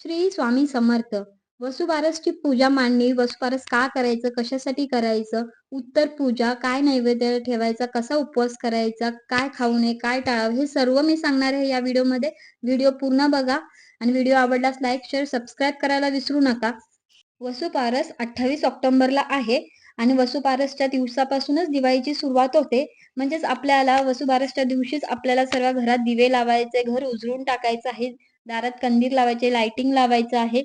श्री स्वामी समर्थ. वसुबारसची पूजा मांडणी, वसुबारस का करायचं, कशासाठी करायचं, उत्तर पूजा, काय नैवेद्य ठेवायचा, कसा उपवास करायचा, काय खाऊ नये, काय टाळावं, हे सर्व मी सांगणार आहे या व्हिडिओमध्ये. व्हिडिओ पूर्ण बघा आणि व्हिडिओ आवडल्यास लाईक, शेअर, सबस्क्राईब करायला विसरू नका. वसुबारस 28 ऑक्टोबरला आहे आणि वसुबारसच्या दिवसापासूनच दिवाळीची सुरुवात होते. म्हणजेच आपल्याला वसुबारसच्या दिवशीच आपल्याला सर्व घरात दिवे लावायचे, घर उजळून टाकायचं आहे, दारात कंदील लावायचे, लाइटिंग लावायचं आहे.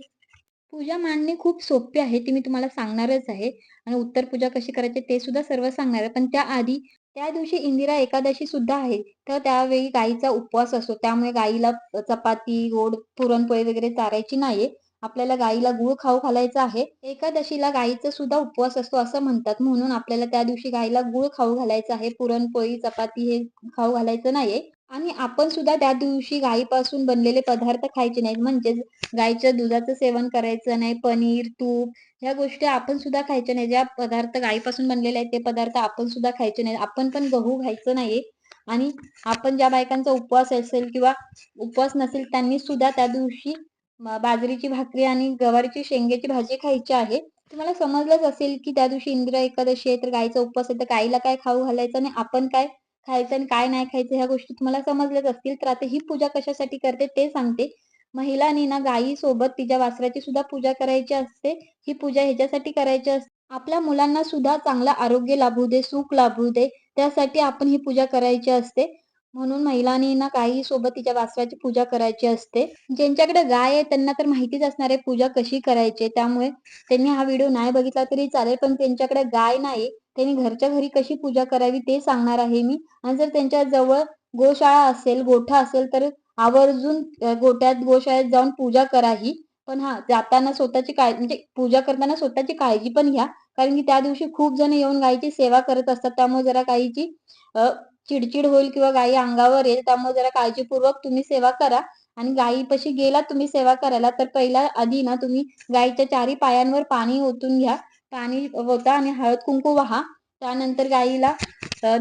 पूजा मांडणी खूप सोपी आहे, ती मी तुम्हाला सांगणारच आहे आणि उत्तर पूजा कशी करायची ते सुद्धा सर्व सांगणार आहे. पण त्याआधी त्या दिवशी इंदिरा एकादशी सुद्धा आहे. तर त्यावेळी गाईचा उपवास असतो. त्यामुळे गाईला चपाती, गोड पुरणपोळी वगैरे चारायची नाहीये. आपल्याला गाईला गूळ खाऊ घालायचा आहे. एकादशीला गाईचा सुद्धा उपवास असतो असं म्हणतात. म्हणून आपल्याला त्या दिवशी गाईला गूळ खाऊ घालायचा आहे. पुरणपोळी, चपाती हे खाऊ घालायचं नाहीये. आणि आपण सुद्धा त्या दिवशी गाईपासून बनलेले पदार्थ खायचे नाहीत. म्हणजेच गाईच्या दुधाचं सेवन करायचं नाही, पनीर, तूप ह्या गोष्टी आपण सुद्धा खायच्या नाही. ज्या पदार्थ गाईपासून बनलेले आहेत ते पदार्थ आपण सुद्धा खायचे नाहीत. आपण पण गहू खायचं नाहीये आणि आपण ज्या बायकांचा उपवास असेल किंवा उपवास नसेल त्यांनी सुद्धा त्या दिवशी बाजरीची भाकरी आणि गवारीची शेंग्याची भाजी खायची आहे. तुम्हाला समजलंच असेल की त्या दिवशी इंदिरा एकादशी आहे तर गाईचा उपवास आहे तर गाईला काय खाऊ घालायचं आणि आपण काय खायचं आणि काय नाही खायचं ह्या गोष्टी तुम्हाला समजल्याच असतील. तर आता ही पूजा कशासाठी करते ते सांगते. महिलांनी ना गायीसोबत तिच्या वासराची सुद्धा पूजा करायची असते. ही पूजा ह्याच्यासाठी करायची असते, आपल्या मुलांना सुद्धा चांगलं आरोग्य लाभू दे, सुख लाभू दे, त्यासाठी आपण ही पूजा करायची असते. म्हणून महिलांनी ना गायीसोबत तिच्या वासराची पूजा करायची असते. ज्यांच्याकडे गाय आहे त्यांना तर माहितीच असणार आहे पूजा कशी करायची. त्यामुळे त्यांनी हा व्हिडिओ नाही बघितला तरी चालेल, पण त्यांच्याकडे गाय नाही, त्यांनी घरच्या घरी कशी पूजा करावी ते सांगणार आहे मी. आणि जर त्यांच्या जवळ गोशाळा असेल, गोठा असेल तर आवर्जून गोट्यात गोशाळेत जाऊन पूजा करा ही. पण हां, जाताना स्वतःची म्हणजे पूजा करताना स्वतःची काळजी पण घ्या. कारण की त्या दिवशी खूप जण येऊन गायीची सेवा करत असतात. त्यामुळे जरा गायीची अ, चिडचिड होईल किंवा गायी अंगावर येईल. त्यामुळे जरा काळजीपूर्वक तुम्ही सेवा करा. आणि गायीपाशी गेलात तुम्ही सेवा करायला तर पहिला आधी ना तुम्ही गायीच्या चारी पायांवर पाणी ओतून घ्या. पाणी ओता आणि हळद-कुंकू वाहा. त्यानंतर गायीला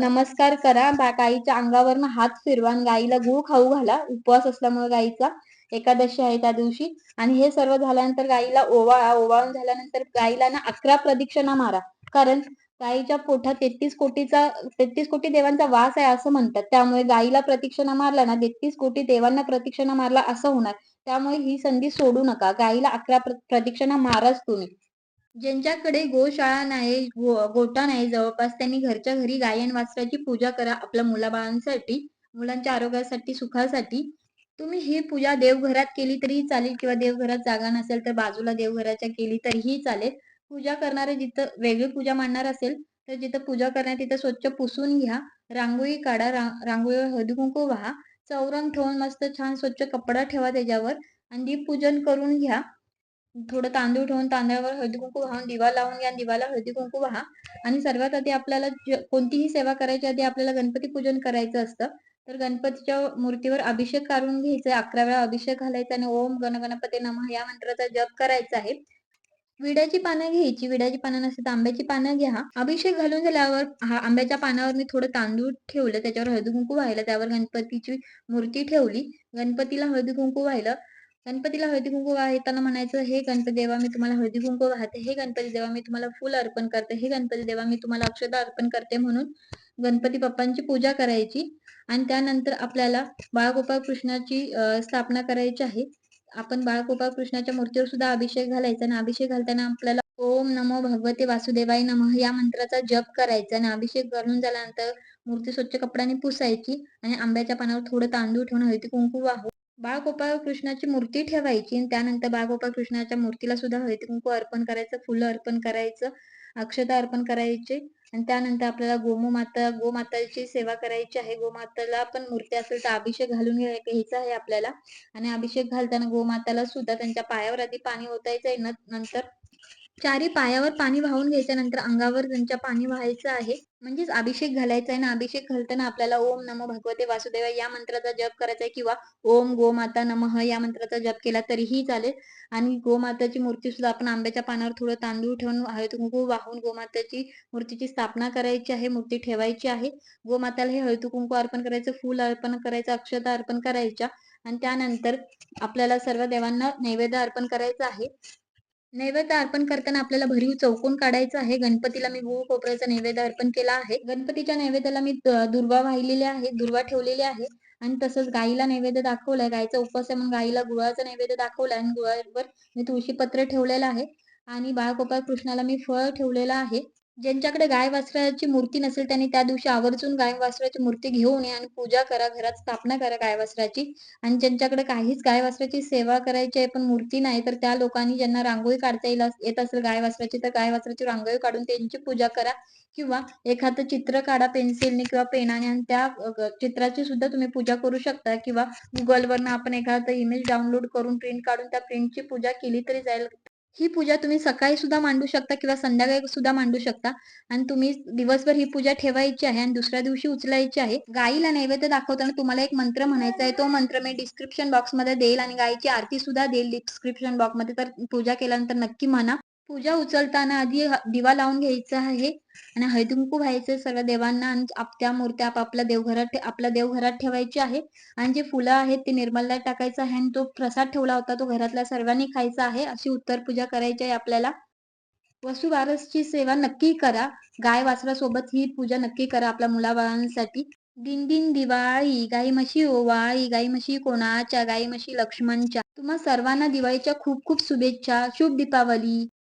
नमस्कार करा. गायीच्या अंगावरनं हात फिरवा आणि गायीला गूळ खाऊ घाला. उपवास असल्यामुळे गायीचा एकादशी आहे त्या दिवशी. आणि हे सर्व झाल्यानंतर गायीला ओवाळा. ओवाळून झाल्यानंतर गायीला ना 11 प्रदक्षिणा मारा. कारण गायीच्या पोटात 33 कोटी देवांचा वास आहे असं म्हणतात. त्यामुळे गायीला प्रदक्षिणा मारला ना 33 कोटी देवांना प्रदक्षिणा मारला असं होणार. त्यामुळे ही संधी सोडू नका. गायीला 11 प्रदक्षिणा माराच तुम्ही. ज्यांच्याकडे गोशाळा नाही, गोठा नाही जवळपास त्यांनी घरच्या घरी गाई आणि वासराची पूजा करा आपल्या मुलाबाळांसाठी, मुलांच्या आरोग्यासाठी, सुखासाठी. तुम्ही ही पूजा देवघरात केली तरीही चालेल किंवा देवघरात जागा नसेल तर बाजूला देवघराच्या केली तरीही चालेल. पूजा करणारे जिथं वेगळी पूजा मांडणार असेल तर जिथं पूजा करणार तिथं स्वच्छ पुसून घ्या. रांगोळी काढा. रांगोळीवर हळदी-कुंकू वाहा. चौरंग ठेवून मस्त छान स्वच्छ कपडा ठेवा त्याच्यावर आणि दीपपूजन करून घ्या. थोडं तांदूळ ठेवून तांदळावर हळदी-कुंकू वाहून दिवा लावून घ्या. दिवाला हळदी-कुंकू वाहा आणि सर्वात आधी आपल्याला कोणतीही सेवा करायच्या आधी आपल्याला गणपती पूजन करायचं असतं. तर गणपतीच्या मूर्तीवर अभिषेक करून घ्यायचा. 11 वेळा अभिषेक घालायचा आणि ओम गण गणपती नमः या मंत्राचा जप करायचा आहे. विड्याची पानं घ्यायची. विड्याची पानं नसतील तर आंब्याची पानं घ्या. अभिषेक घालून झाल्यावर आंब्याच्या पानावर मी थोडं तांदूळ ठेवलं. त्याच्यावर हळदी-कुंकू वाहिलं. त्यावर गणपतीची मूर्ती ठेवली. गणपतीला हळदी-कुंकू वाहिलं. गणपतीला हळदी-कुंकू वाहताना म्हणायचं, "हे गणपती देवा मी तुम्हाला हळदी-कुंकू वाहते. हे गणपती देवा मी तुम्हाला फूल अर्पण करते. हे गणपती देवा मी तुम्हाला अक्षता अर्पण करते." म्हणून गणपती बाप्पांची पूजा करायची. आणि त्यानंतर आपल्याला बाळगोपाळ कृष्णाची स्थापना करायची आहे. आपण बाळगोपाळ कृष्णाच्या मूर्तीवर सुद्धा अभिषेक घालायचा आणि अभिषेक घालताना आपल्याला ओम नमो भगवते वासुदेवाय नमः या मंत्राचा जप करायचा आणि अभिषेक घालून झाल्यानंतर मूर्ती स्वच्छ कपड्याने पुसायची आणि आंब्याच्या पानावर थोडं तांदूळ ठेवून हळदी-कुंकू वाहून बाळगोपाळ कृष्णाची मूर्ती ठेवायची आणि त्यानंतर बाळगोपाळ कृष्णाच्या मूर्तीला सुद्धा हळदी-कुंकू अर्पण करायचं, फुलं अर्पण करायचं, अक्षता अर्पण करायचे आणि त्यानंतर आपल्याला गोमाताची सेवा करायची आहे. गोमाताला पण मूर्ती असेल तर अभिषेक घालून घ्यायचा आहे आपल्याला आणि अभिषेक घालताना गोमाताला सुद्धा त्यांच्या पायावर आधी पाणी ओतायचं आहे. नंतर चारी पायावर पाणी वाहून घ्यायचं. नंतर अंगावर त्यांच्या पाणी वाहायचं आहे. म्हणजेच अभिषेक घालायचा आहे ना. अभिषेक घालताना आपल्याला ओम नमो भगवते वासुदेवाय या मंत्राचा जप करायचा आहे किंवा ओम गोमाता नमः या मंत्राचा जप केला तरीही चालेल. आणि गोमाताची मूर्ती सुद्धा आपण आंब्याच्या पानावर थोडं तांदूळ ठेवून हळदी-कुंकू वाहून गोमाताची मूर्तीची स्थापना करायची आहे. मूर्ती ठेवायची आहे. गोमाताला हे हळदी-कुंकू अर्पण करायचं, फूल अर्पण करायचं, अक्षता अर्पण करायच्या आणि त्यानंतर आपल्याला सर्व देवांना नैवेद्य अर्पण करायचं आहे. नैवेद्य अर्पण करताना आपल्याला भरीव चौकोन काढायचा आहे. गणपतीला मी गूळ खोबऱ्याचा नैवेद्य अर्पण केला आहे. गणपतीच्या नैवेद्याला मी दुर्वा वाहिलेले आहे, दुर्वा ठेवलेले आहे आणि तसंच गाईला नैवेद्य दाखवलाय. गाईचा उपवास आहे म्हणून गाईला गुळाचा नैवेद्य दाखवलाय आणि गुळावर मी तुळशीपत्र ठेवलेलं आहे आणि बाळगोपाळ कृष्णाला मी फळ ठेवलेलं आहे. ज्यांच्याकडे गाय वासराची मूर्ती नसेल त्यांनी त्या दिवशी आवर्जून गाय वासराची मूर्ती घेऊन या आणि पूजा करा, घरात स्थापना करा गाय वासराची. आणि ज्यांच्याकडे काहीच गाय वासराची सेवा करायची आहे पण मूर्ती नाही, तर त्या लोकांनी ज्यांना रांगोळी काढता येत असेल गाय वासराची, तर गाय वासराची रांगोळी काढून त्यांची पूजा करा किंवा एखादं चित्र काढा पेन्सिलने किंवा पेनाने आणि त्या चित्राची सुद्धा तुम्ही पूजा करू शकता किंवा Googleवरनं आपण एखादं इमेज डाउनलोड करून प्रिंट काढून त्या प्रिंटची पूजा केली तरी जाईल. ही पूजा तुम्ही सकाळी सुद्धा मांडू शकता किंवा संध्याकाळी सुद्धा मांडू शकता आणि तुम्ही दिवसभर ही पूजा ठेवायची आहे आणि दुसऱ्या दिवशी उचलायची आहे. गाईला नैवेद्य दाखवताना तुम्हाला एक मंत्र म्हणायचा आहे. तो मंत्र मी डिस्क्रिप्शन बॉक्समध्ये देईल आणि गाईची आरती सुद्धा देईल डिस्क्रिप्शन बॉक्समध्ये. तर पूजा केल्यानंतर नक्की म्हणा. पूजा उचलताना आधी दिवा लावून घ्यायचा आहे आणि हळदीकुंकू व्हायचे सर्व देवांना आणि त्या मूर्त्या आपापल्या देवघरात आपल्या देवघरात ठेवायची आहे आणि जे फुलं आहेत ते निर्मल्यात टाकायचं आहे आणि तो प्रसाद ठेवला होता तो घरातल्या सर्वांनी खायचा आहे. अशी उत्तर पूजा करायची आहे आपल्याला. वसुबारसची सेवा नक्की करा. गाय वासरासोबत ही पूजा नक्की करा आपल्या मुलाबाळांसाठी. दिन दिन दिवाळी, गाई म्हशी ओवाळी, गाई म्हशी कोणाच्या, गाई म्हशी लक्ष्मणच्या. तुम्हा सर्वांना दिवाळीच्या खूप खूप शुभेच्छा. शुभ दीपावली.